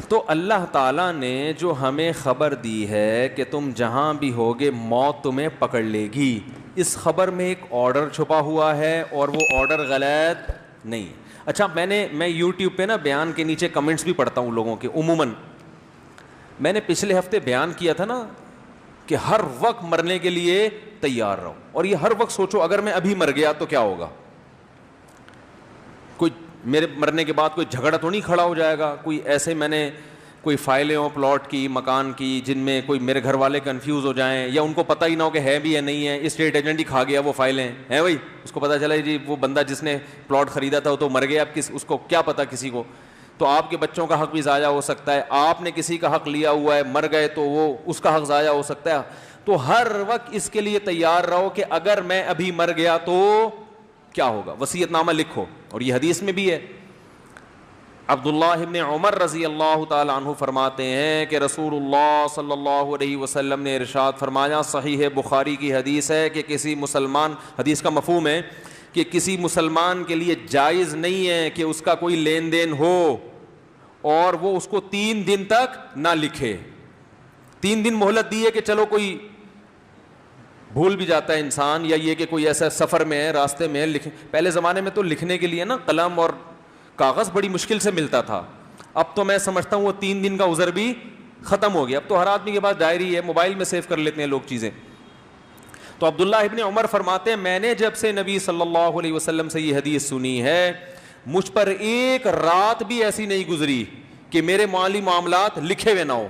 تو اللہ تعالیٰ نے جو ہمیں خبر دی ہے کہ تم جہاں بھی ہوگے موت تمہیں پکڑ لے گی، اس خبر میں ایک آرڈر چھپا ہوا ہے اور وہ آرڈر غلط نہیں۔ اچھا، میں یوٹیوب پہ نا بیان کے نیچے کمنٹس بھی پڑھتا ہوں لوگوں کے۔ عموماً میں نے پچھلے ہفتے بیان کیا تھا نا کہ ہر وقت مرنے کے لیے تیار رہو، اور یہ ہر وقت سوچو اگر میں ابھی مر گیا تو کیا ہوگا؟ کوئی میرے مرنے کے بعد کوئی جھگڑا تو نہیں کھڑا ہو جائے گا؟ کوئی ایسے میں نے کوئی فائلیں ہوں پلاٹ کی، مکان کی، جن میں کوئی میرے گھر والے کنفیوز ہو جائیں، یا ان کو پتہ ہی نہ ہو کہ ہے بھی یا نہیں ہے، اسٹیٹ ایجنٹ ہی کھا گیا وہ فائلیں ہیں بھائی، اس کو پتہ چلا جی وہ بندہ جس نے پلاٹ خریدا تھا وہ تو مر گیا، اب اس کو کیا پتہ کسی کو؟ تو آپ کے بچوں کا حق بھی ضائع ہو سکتا ہے، آپ نے کسی کا حق لیا ہوا ہے، مر گئے تو وہ اس کا حق ضائع ہو سکتا ہے۔ تو ہر وقت اس کے لیے تیار رہو کہ اگر میں ابھی مر گیا تو کیا ہوگا، وصیت نامہ لکھو۔ اور یہ حدیث میں بھی ہے، عبداللہ ابن عمر رضی اللہ تعالی عنہ فرماتے ہیں کہ رسول اللہ صلی اللہ علیہ وسلم نے ارشاد فرمایا، صحیح بخاری کی حدیث ہے کہ کسی مسلمان، حدیث کا مفہوم ہے کہ کسی مسلمان کے لیے جائز نہیں ہے کہ اس کا کوئی لین دین ہو اور وہ اس کو 3 دن تک نہ لکھے۔ 3 دن مہلت دی ہے کہ چلو کوئی بھول بھی جاتا ہے انسان، یا یہ کہ کوئی ایسا سفر میں ہے، راستے میں لکھیں۔ پہلے زمانے میں تو لکھنے کے لیے نا قلم اور کاغذ بڑی مشکل سے ملتا تھا، اب تو میں سمجھتا ہوں وہ 3 دن کا عذر بھی ختم ہو گیا، اب تو ہر آدمی کے پاس ڈائری ہے، موبائل میں سیو کر لیتے ہیں لوگ چیزیں۔ تو عبداللہ ابن عمر فرماتے ہیں میں نے جب سے نبی صلی اللہ علیہ وسلم سے یہ حدیث سنی ہے، مجھ پر ایک رات بھی ایسی نہیں گزری کہ میرے مالی معاملات لکھے ہوئے نہ ہو،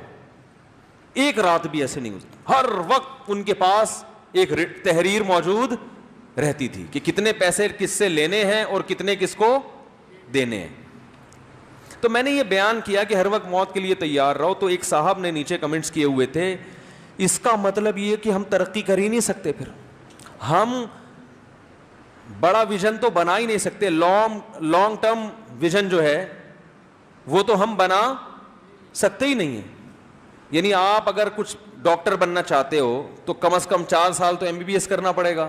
ایک رات بھی ایسے نہیں گزری، ہر وقت ان کے پاس ایک تحریر موجود رہتی تھی کہ کتنے پیسے کس سے لینے ہیں اور کتنے کس کو دینے ہیں۔ تو میں نے یہ بیان کیا کہ ہر وقت موت کے لیے تیار رہو۔ تو ایک صاحب نے نیچے کمنٹس کیے ہوئے تھے، اس کا مطلب یہ کہ ہم ترقی کر ہی نہیں سکتے، پھر ہم بڑا ویژن تو بنا ہی نہیں سکتے، لانگ ٹرم ویژن جو ہے وہ تو ہم بنا سکتے ہی نہیں ہیں۔ یعنی آپ اگر کچھ ڈاکٹر بننا چاہتے ہو تو کم از کم 4 سال تو MBBS کرنا پڑے گا،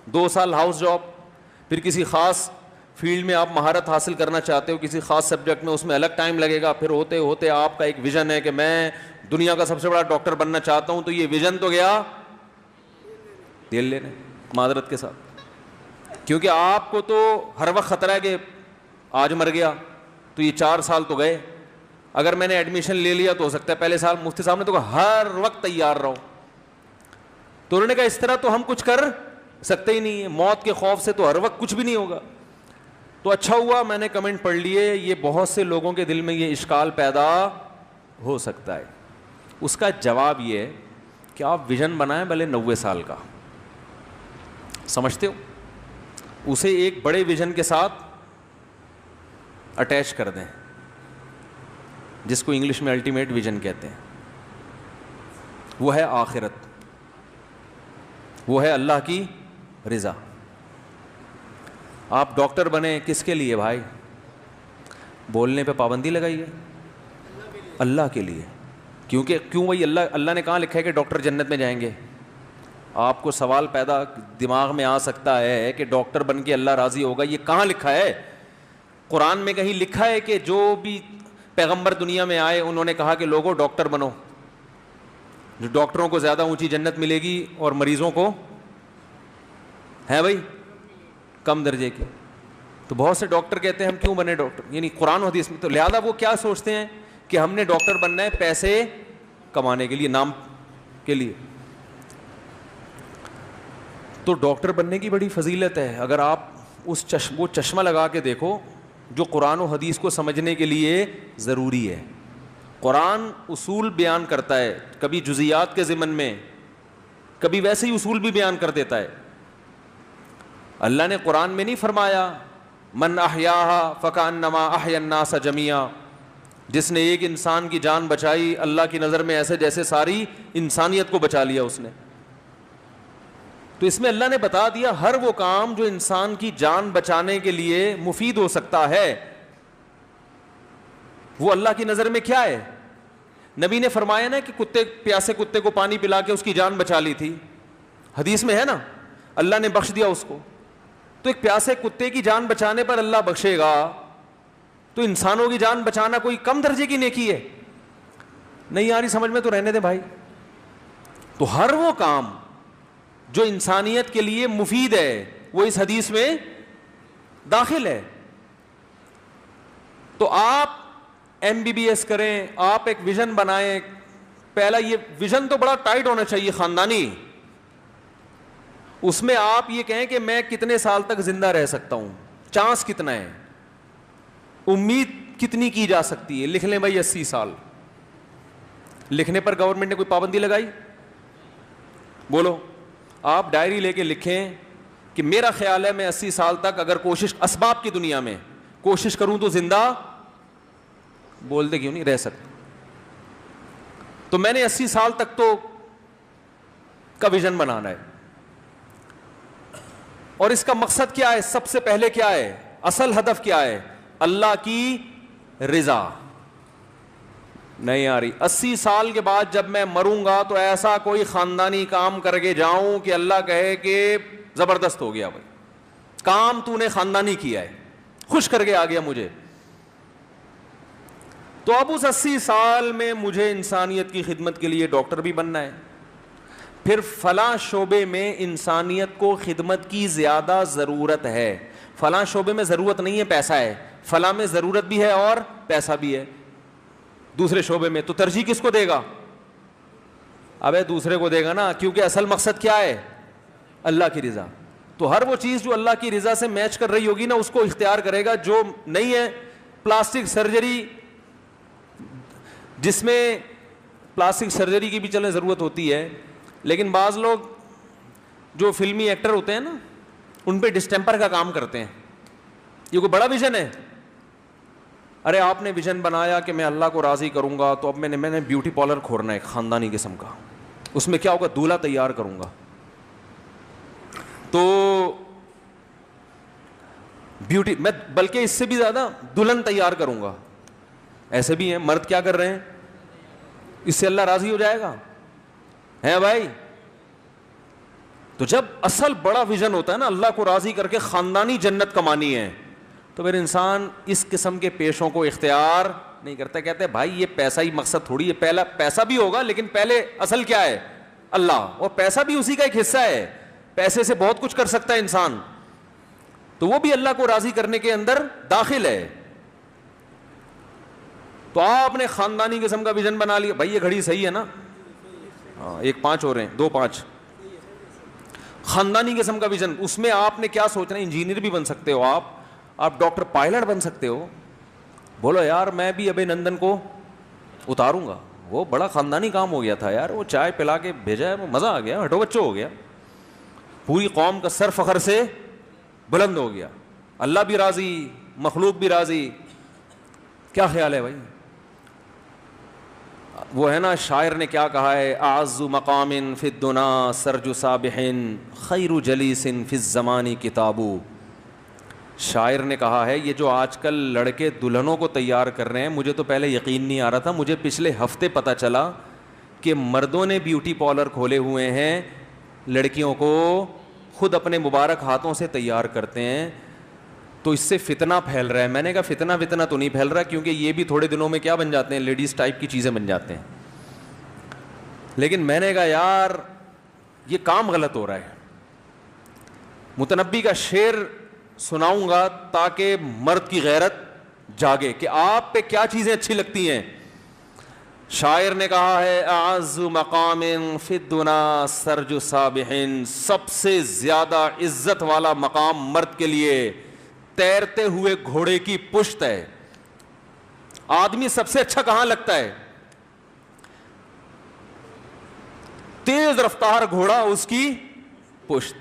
2 سال ہاؤس جاب، پھر کسی خاص فیلڈ میں آپ مہارت حاصل کرنا چاہتے ہو کسی خاص سبجیکٹ میں، اس میں الگ ٹائم لگے گا، پھر ہوتے ہوتے آپ کا ایک ویژن ہے کہ میں دنیا کا سب سے بڑا ڈاکٹر بننا چاہتا ہوں، تو یہ ویژن تو گیا تیل لینے، معذرت کے ساتھ، کیونکہ آپ کو تو ہر وقت خطرہ ہے کہ آج مر گیا تو یہ 4 سال تو گئے۔ اگر میں نے ایڈمیشن لے لیا تو ہو سکتا ہے پہلے سال مفتی صاحب نے تو کہا ہر وقت تیار رہو، تو انہوں نے کہا اس طرح تو ہم کچھ کر سکتے ہی نہیں ہیں، موت کے خوف سے تو ہر وقت کچھ بھی نہیں ہوگا۔ تو اچھا ہوا میں نے کمنٹ پڑھ لیے، یہ بہت سے لوگوں کے دل میں یہ اشکال پیدا ہو سکتا ہے۔ اس کا جواب یہ ہے کہ آپ ویژن بنائیں بھلے 90 سال کا، سمجھتے ہو، اسے ایک بڑے ویژن کے ساتھ اٹیچ کر دیں، جس کو انگلش میں الٹیمیٹ ویژن کہتے ہیں، وہ ہے آخرت، وہ ہے اللہ کی رضا۔ آپ ڈاکٹر بنے کس کے لیے بھائی؟ بولنے پہ پابندی لگائیے، اللہ کے لیے، کیوں بھائی اللہ نے کہاں لکھا ہے کہ ڈاکٹر جنت میں جائیں گے؟ آپ کو سوال پیدا دماغ میں آ سکتا ہے کہ ڈاکٹر بن کے اللہ راضی ہوگا، یہ کہاں لکھا ہے؟ قرآن میں کہیں لکھا ہے کہ جو بھی پیغمبر دنیا میں آئے انہوں نے کہا کہ لوگوں ڈاکٹر بنو، جو ڈاکٹروں کو زیادہ اونچی جنت ملے گی اور مریضوں کو ہے بھائی کم درجے کی؟ تو بہت سے ڈاکٹر کہتے ہیں ہم کیوں بنے ڈاکٹر، یعنی قرآن و حدیث میں، تو لہذا وہ کیا سوچتے ہیں کہ ہم نے ڈاکٹر بننا ہے پیسے کمانے کے لیے، نام کے لیے۔ تو ڈاکٹر بننے کی بڑی فضیلت ہے، اگر آپ وہ چشمہ لگا کے دیکھو جو قرآن و حدیث کو سمجھنے کے لیے ضروری ہے۔ قرآن اصول بیان کرتا ہے، کبھی جزیات کے ضمن میں، کبھی ویسے ہی اصول بھی بیان کر دیتا ہے۔ اللہ نے قرآن میں نہیں فرمایا من احیاہا فکأنما احیا الناس جمیعا، جس نے ایک انسان کی جان بچائی اللہ کی نظر میں ایسے جیسے ساری انسانیت کو بچا لیا اس نے۔ تو اس میں اللہ نے بتا دیا ہر وہ کام جو انسان کی جان بچانے کے لیے مفید ہو سکتا ہے وہ اللہ کی نظر میں کیا ہے۔ نبی نے فرمایا نا کہ پیاسے کتے کو پانی پلا کے اس کی جان بچا لی تھی، حدیث میں ہے نا، اللہ نے بخش دیا اس کو۔ تو ایک پیاسے کتے کی جان بچانے پر اللہ بخشے گا، تو انسانوں کی جان بچانا کوئی کم درجے کی نیکی ہے؟ نہیں آ رہی سمجھ میں تو رہنے دے بھائی. تو ہر وہ کام جو انسانیت کے لیے مفید ہے وہ اس حدیث میں داخل ہے. تو آپ MBBS کریں, آپ ایک ویژن بنائیں. پہلا یہ ویژن تو بڑا ٹائٹ ہونا چاہیے, خاندانی. اس میں آپ یہ کہیں کہ میں کتنے سال تک زندہ رہ سکتا ہوں, چانس کتنا ہے, امید کتنی کی جا سکتی ہے. لکھ لیں بھائی 80 سال. لکھنے پر گورنمنٹ نے کوئی پابندی لگائی؟ بولو. آپ ڈائری لے کے لکھیں کہ میرا خیال ہے میں 80 سال تک اگر کوشش, اسباب کی دنیا میں کوشش کروں تو زندہ, بولتے کیوں نہیں, رہ سکتا. تو میں نے 80 سال تک تو کا ویژن بنانا ہے. اور اس کا مقصد کیا ہے؟ سب سے پہلے کیا ہے؟ اصل ہدف کیا ہے؟ اللہ کی رضا. نہیں آ رہی. 80 سال کے بعد جب میں مروں گا تو ایسا کوئی خاندانی کام کر کے جاؤں کہ اللہ کہے کہ زبردست ہو گیا بھائی, کام تو نے خاندانی کیا ہے, خوش کر کے آ گیا مجھے. تو اب اس 80 سال میں مجھے انسانیت کی خدمت کے لیے ڈاکٹر بھی بننا ہے. پھر فلاں شعبے میں انسانیت کو خدمت کی زیادہ ضرورت ہے. فلاں شعبے میں ضرورت نہیں ہے, پیسہ ہے. فلاں میں ضرورت بھی ہے اور پیسہ بھی ہے. دوسرے شعبے میں تو ترجیح کس کو دے گا؟ ابے دوسرے کو دے گا نا, کیونکہ اصل مقصد کیا ہے؟ اللہ کی رضا. تو ہر وہ چیز جو اللہ کی رضا سے میچ کر رہی ہوگی نا اس کو اختیار کرے گا. جو نہیں ہے, پلاسٹک سرجری, جس میں پلاسٹک سرجری کی بھی چلیں ضرورت ہوتی ہے, لیکن بعض لوگ جو فلمی ایکٹر ہوتے ہیں نا ان پہ ڈسٹیمپر کا کام کرتے ہیں. یہ کوئی بڑا ویژن ہے؟ ارے آپ نے ویژن بنایا کہ میں اللہ کو راضی کروں گا, تو اب میں نے بیوٹی پارلر کھولنا ہے خاندانی قسم کا. اس میں کیا ہوگا؟ دولہا تیار کروں گا. تو بیوٹی, میں بلکہ اس سے بھی زیادہ دلہن تیار کروں گا. ایسے بھی ہیں مرد کیا کر رہے ہیں, اس سے اللہ راضی ہو جائے گا ہے بھائی. تو جب اصل بڑا ویژن ہوتا ہے نا اللہ کو راضی کر کے خاندانی جنت کمانی ہے, تو پھر انسان اس قسم کے پیشوں کو اختیار نہیں کرتا. کہتے ہیں بھائی یہ پیسہ ہی مقصد تھوڑی ہے, پہلا پیسہ بھی ہوگا لیکن پہلے اصل کیا ہے؟ اللہ. اور پیسہ بھی اسی کا ایک حصہ ہے, پیسے سے بہت کچھ کر سکتا ہے انسان, تو وہ بھی اللہ کو راضی کرنے کے اندر داخل ہے. تو آپ نے خاندانی قسم کا ویژن بنا لیا. بھائی یہ گھڑی صحیح ہے نا؟ ہاں, 1:05 ہو رہے ہیں, 2:05. خاندانی قسم کا ویژن, اس میں آپ نے کیا سوچنا ہے؟ انجینئر بھی بن سکتے ہو آپ ڈاکٹر پائلٹ بن سکتے ہو. بولو یار میں بھی ابے نندن کو اتاروں گا, وہ بڑا خاندانی کام ہو گیا تھا یار, وہ چائے پلا کے بھیجا ہے, وہ مزہ آ گیا, ہٹو بچو ہو گیا, پوری قوم کا سر فخر سے بلند ہو گیا, اللہ بھی راضی, مخلوق بھی راضی. کیا خیال ہے بھائی؟ وہ ہے نا شاعر نے کیا کہا ہے, اعز مقام فی الدنا سرج صابح خیر جلیس فی الزمان کتاب. شاعر نے کہا ہے یہ جو آج کل لڑکے دلہنوں کو تیار کر رہے ہیں, مجھے تو پہلے یقین نہیں آ رہا تھا, مجھے پچھلے ہفتے پتہ چلا کہ مردوں نے بیوٹی پارلر کھولے ہوئے ہیں, لڑکیوں کو خود اپنے مبارک ہاتھوں سے تیار کرتے ہیں. تو اس سے فتنہ پھیل رہا ہے. میں نے کہا فتنہ تو نہیں پھیل رہا, کیونکہ یہ بھی تھوڑے دنوں میں کیا بن جاتے ہیں, لیڈیز ٹائپ کی چیزیں بن جاتے ہیں. لیکن میں نے کہا یار یہ کام غلط ہو رہا ہے. متنبی کا شعر سناؤں گا تاکہ مرد کی غیرت جاگے کہ آپ پہ کیا چیزیں اچھی لگتی ہیں. شاعر نے کہا ہے اعز مقام فی الدنا سرج صابح, سب سے زیادہ عزت والا مقام مرد کے لیے تیرتے ہوئے گھوڑے کی پشت ہے. آدمی سب سے اچھا کہاں لگتا ہے؟ تیز رفتار گھوڑا, اس کی پشت.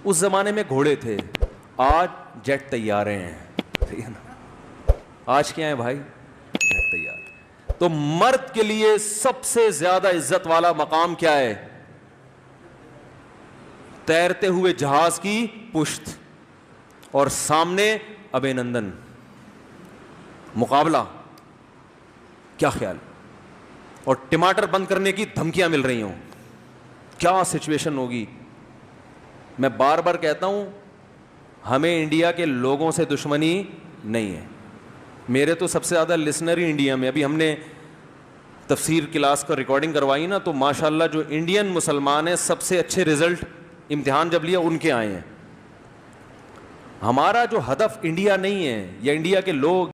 اس زمانے میں گھوڑے تھے, آج جیٹ تیارے ہیں, ٹھیک ہے نا. آج کیا ہے بھائی؟ جیٹ تیار. تو مرد کے لیے سب سے زیادہ عزت والا مقام کیا ہے؟ تیرتے ہوئے جہاز کی پشت, اور سامنے ابے نندن, مقابلہ. کیا خیال؟ اور ٹماٹر بند کرنے کی دھمکیاں مل رہی ہوں, کیا سچویشن ہوگی. میں بار بار کہتا ہوں ہمیں انڈیا کے لوگوں سے دشمنی نہیں ہے. میرے تو سب سے زیادہ لسنر ہی انڈیا میں. ابھی ہم نے تفسیر کلاس کا ریکارڈنگ کروائی نا تو ماشاءاللہ جو انڈین مسلمان ہیں سب سے اچھے رزلٹ امتحان جب لیا ان کے آئے ہیں. ہمارا جو ہدف انڈیا نہیں ہے یا انڈیا کے لوگ